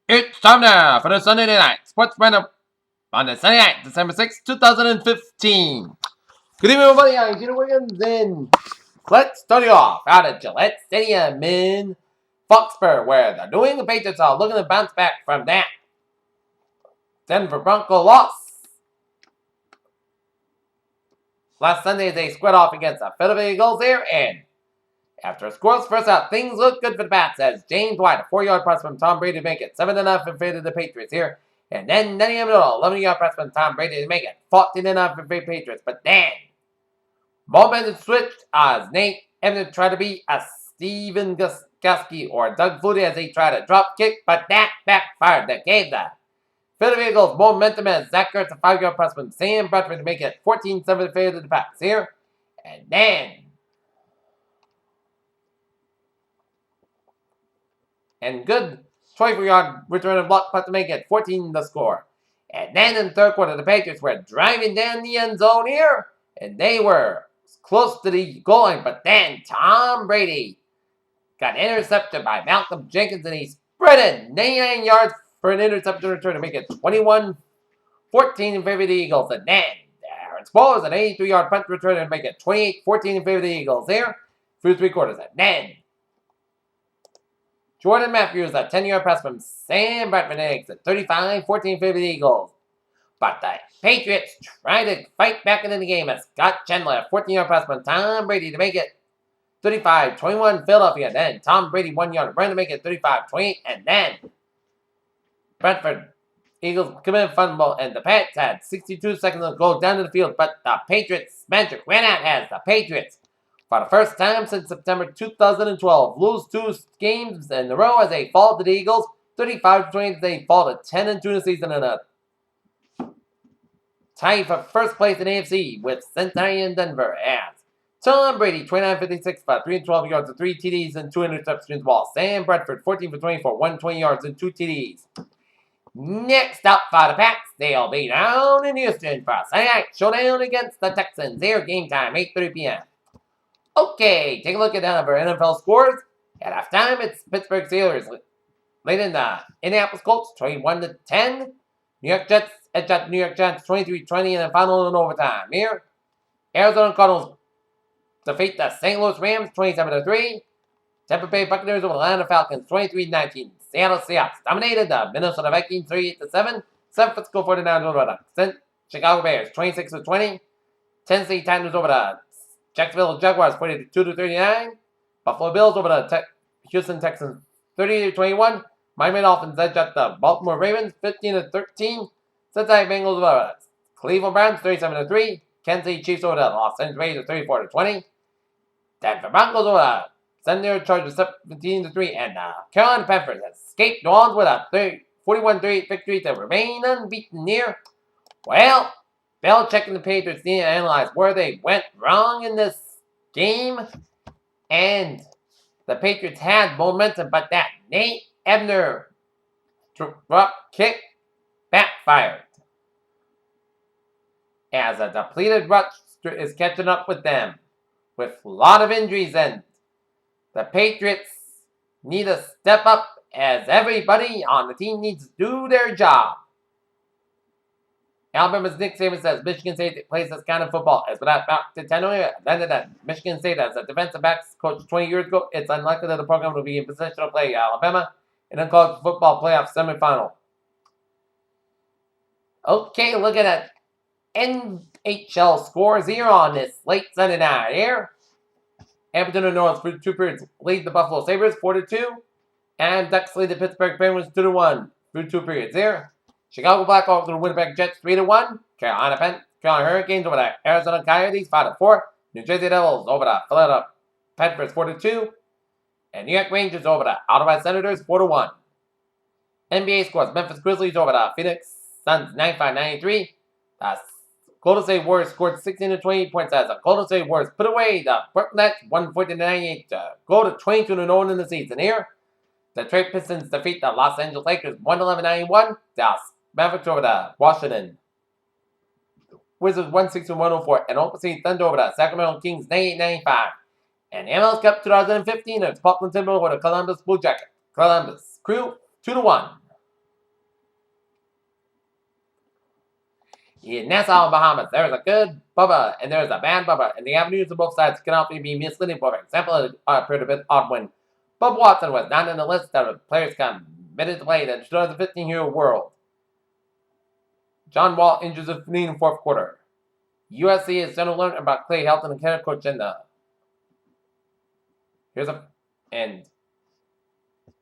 It's time now for the Sunday Night Sports Roundup on the Sunday night, December 6th, 2015. Good evening, everybody. I'm Gino Wiggins, and let's start you off out at Gillette Stadium in Foxborough, where the New England Patriots are looking to bounce back from that Denver Bronco loss. Last Sunday, they squared off against the Philadelphia Eagles there, and after a scoreless first out, things look good for the Pats as James White, a 4-yard pass from Tom Brady to make it 7-0 in favor of the Patriots here. And then Denny Amendola, 11-yard pass from Tom Brady to make it 14-0 in favor of the Patriots. But then, momentum switched as Nate Ebner tried to be a Steven Gostkowski or Doug Flutie as he tried a drop kick, but that backfired. That gave the Philadelphia Eagles momentum as Zach Ertz, a 5-yard pass from Sam Bradford to make it 14-7 in favor of the Pats here. And then, and good 24-yard return of block punt to make it 14 the score. And then in the third quarter, the Patriots were driving down the end zone here, and they were close to the goal line, but then Tom Brady got intercepted by Malcolm Jenkins, and he sprinted 99 yards for an interception return to make it 21-14 in favor of the Eagles. And then Aaron Sproles, an 83-yard punt return to make it 28-14 in favor of the Eagles there through three quarters. And then Jordan Matthews, a 10-yard pass from Sam Bradford makes it 35-14 in favor of the Eagles. But the Patriots tried to fight back into the game as Scott Chandler, a 14-yard pass from Tom Brady to make it 35-21 Philadelphia. Then Tom Brady 1-yard run to make it 35-28. And then Bradford, Eagles committed fumble, and the Pats had 62 seconds to go down to the field. But the Patriots magic ran out as the Patriots, for the first time since September 2012, lose 2 games in a row as they fall to the Eagles. 35-20 as they fall to 10-2 in the season and a tie for first place in AFC with Cincinnati and Denver as Tom Brady 29-56 for 312 yards and 3 TDs and 2 interceptions, while Sam Bradford 14-24, 120 yards and 2 TDs. Next up for the Pats, they'll be down in Houston for a Sunday night showdown against the Texans. Their game time, 8:30 p.m. Okay, take a look at our NFL scores. At halftime, it's Pittsburgh Steelers leading the Indianapolis Colts 21-10. New York Jets edged New York Giants 23-20 in the final and overtime. Here, Arizona Cardinals defeat the St. Louis Rams 27-3. Tampa Bay Buccaneers over the Atlanta Falcons 23-19. Seattle Seahawks dominated the Minnesota Vikings 38-7. San Francisco 49ers over the Chicago Bears 26-20. Tennessee Titans over the Jacksonville Jaguars 42-39. Buffalo Bills over the Houston Texans 30-21. Miami Dolphins edged at the Baltimore Ravens 15-13. Cincinnati Bengals over the Cleveland Browns 37-3. Kansas City Chiefs over the Los Angeles Raiders 34-20. Denver Broncos over the San Diego Chargers 17-3. And the Carolina Panthers escaped New Orleans with a 41-38 victory to remain unbeaten here. Well, Belichick and the Patriots need to analyze where they went wrong in this game. And the Patriots had momentum, but that Nate Ebner drop kick backfired, as a depleted rush is catching up with them with a lot of injuries, and the Patriots need to step up as everybody on the team needs to do their job. Alabama's Nick Saban says Michigan State plays this kind of football. As without Tenor, that Michigan State as a defensive backs coach 20 years ago, it's unlikely that the program will be in position to play Alabama in a college football playoff semifinal. Okay, look at that NHL scores here on this late Sunday night here. Edmonton and North for 2 periods lead the Buffalo Sabres 4-2, and Ducks lead the Pittsburgh Penguins 2-1 through 2 periods here. Chicago Blackhawks over the Winnipeg Jets 3-1. Carolina Hurricanes over the Arizona Coyotes 5-4. New Jersey Devils over the Philadelphia Panthers 4-2. And New York Rangers over the Ottawa Senators 4-1. NBA scores: Memphis Grizzlies over the Phoenix Suns 95-93. The Golden State Warriors scored 16-28 points as the Golden State Warriors put away the Brooklyn Nets 140-98 to go to 22-0 in the season here. The Detroit Pistons defeat the Los Angeles Lakers 111-91. The Mavericks over the Washington Wizards 160-104. And Oklahoma Thunder over the Sacramento Kings 98-95. And the MLS Cup 2015, it's Portland Timberwolves over the Columbus Blue Jackets. Columbus Crew 2-1. In Nassau, Bahamas, there is a good Bubba and there is a bad Bubba, and the avenues of both sides can often be misleading. For example, it appeared a bit odd when Bubba Watson was not in the list of players committed to play in the 2015 World. John Wall injures a knee in the fourth quarter. USC is going to learn about Clay Helton and Kenneth Coach and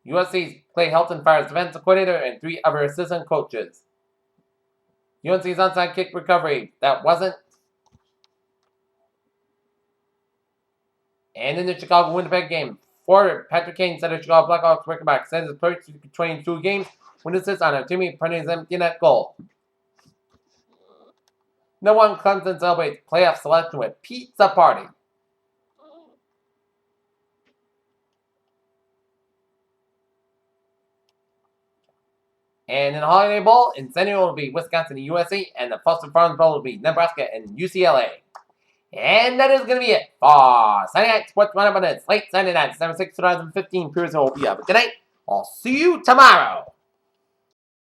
USC's Clay Helton fires defensive coordinator and 3 other assistant coaches. UNC's onside kick recovery, that wasn't. And in the Chicago-Winnipeg game, forward Patrick Kane set a Chicago Blackhawks record by extending his first 22 games with assists on a Jimmy Penney's empty net goal. No one Clemson celebrates playoff selection with pizza party. And in the Holiday Bowl, in Centennial will be Wisconsin and USC, and the Foster Farms Bowl will be Nebraska and UCLA. And that is going to be it for Sunday Night Sports Roundup on its late Sunday night, December 6, 2015. Pierce will be up. Good night. I'll see you tomorrow.